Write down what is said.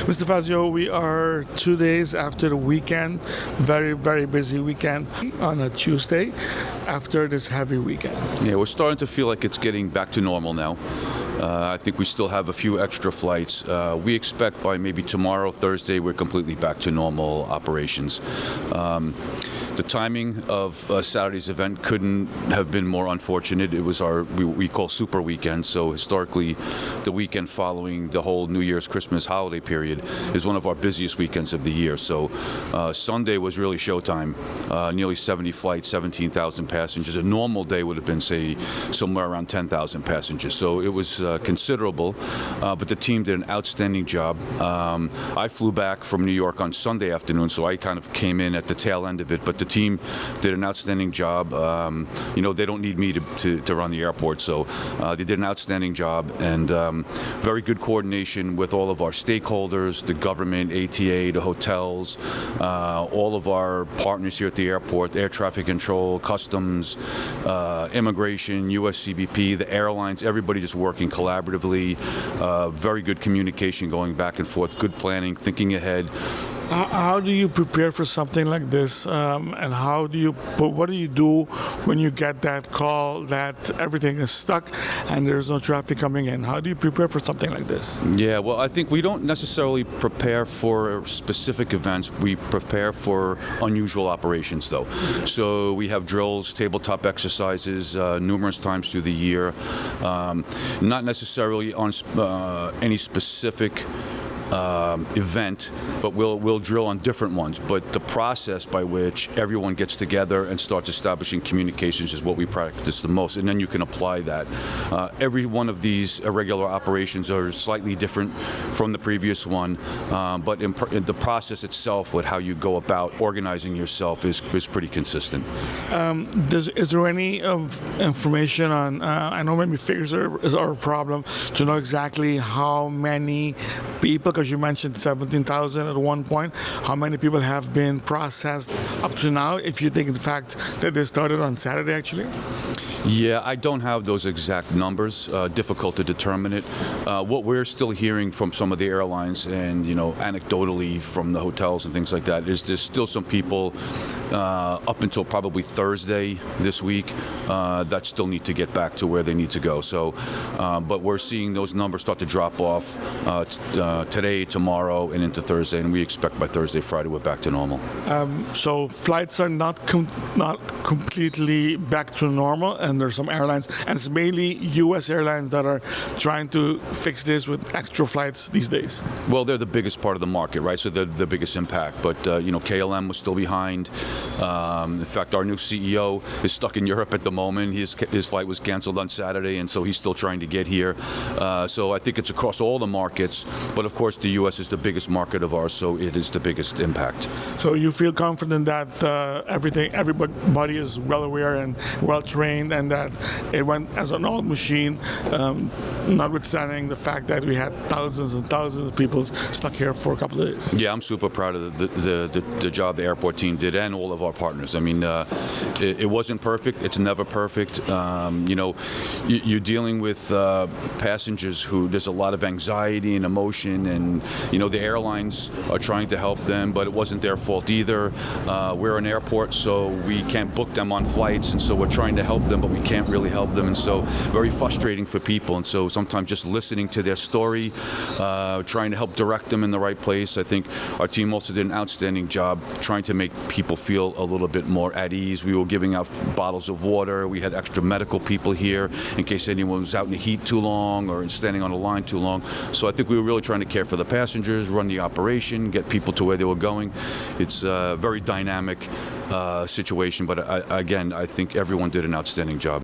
Mr. Fazio, we are 2 days after the weekend, very, very busy weekend on a Tuesday after this heavy weekend. Yeah, we're starting to feel like it's getting back to normal now. I think we still have a few extra flights. We expect by maybe tomorrow, Thursday, we're completely back to normal operations. The timing of Saturday's event couldn't have been more unfortunate. It was our, we call super weekend, so historically the weekend following the whole New Year's, Christmas holiday period is one of our busiest weekends of the year. So Sunday was really showtime. Nearly 70 flights, 17,000 passengers. A normal day would have been, say, somewhere around 10,000 passengers. So it was considerable, but the team did an outstanding job. I flew back from New York on Sunday afternoon, so I kind of came in at the tail end of it, but the team did an outstanding job. You know, they don't need me to run the airport, so they did an outstanding job, and very good coordination with all of our stakeholders, the government, ATA, the hotels, all of our partners here at the airport, air traffic control, customs, immigration, USCBP, the airlines, everybody just working collaboratively. Very good communication going back and forth, good planning, thinking ahead. How do you prepare for something like this, and what do you do when you get that call that everything is stuck and there's no traffic coming in? How do you prepare for something like this? Yeah, well, I think we don't necessarily prepare for specific events. We prepare for unusual operations, though. So we have drills, tabletop exercises numerous times through the year, not necessarily on any specific event, but we'll drill on different ones. But the process by which everyone gets together and starts establishing communications is what we practice the most, and then you can apply that. Every one of these irregular operations are slightly different from the previous one, but in the process itself, with how you go about organizing yourself, is pretty consistent. Is there any information on, I know maybe figures are a problem, to know exactly how many people, because you mentioned 17,000 at one point, how many people have been processed up to now, if you think the fact that they started on Saturday actually? Yeah, I don't have those exact numbers. Difficult to determine it. What we're still hearing from some of the airlines, and anecdotally from the hotels and things like that, is there's still some people up until probably Thursday this week that still need to get back to where they need to go. So, but we're seeing those numbers start to drop off today, tomorrow, and into Thursday, and we expect by Thursday, Friday, we're back to normal. So flights are not completely back to normal, and there's some airlines, and it's mainly U.S. airlines that are trying to fix this with extra flights these days. Well, they're the biggest part of the market, right? So they're the biggest impact. But KLM was still behind. In fact, our new CEO is stuck in Europe at the moment. His flight was canceled on Saturday, and so he's still trying to get here. So I think it's across all the markets. But of course, the U.S. is the biggest market of ours, so it is the biggest impact. So you feel confident that everybody is well aware and well trained, and that it went as an old machine, notwithstanding the fact that we had thousands and thousands of people stuck here for a couple of days. Yeah, I'm super proud of the job the airport team did, and all of our partners. I mean, it wasn't perfect. It's never perfect. You're dealing with passengers who there's a lot of anxiety and emotion, and the airlines are trying to help them, but it wasn't their fault either. We're an airport, so we can't book them on flights, and so we're trying to help them, but we can't really help them, and so very frustrating for people. And so sometimes just listening to their story, trying to help direct them in the right place. I think our team also did an outstanding job trying to make people feel a little bit more at ease. We were giving out bottles of water. We had extra medical people here in case anyone was out in the heat too long or standing on a line too long. So I think we were really trying to care for the passengers, run the operation, get people to where they were going. It's a very dynamic situation, but again, I think everyone did an outstanding job.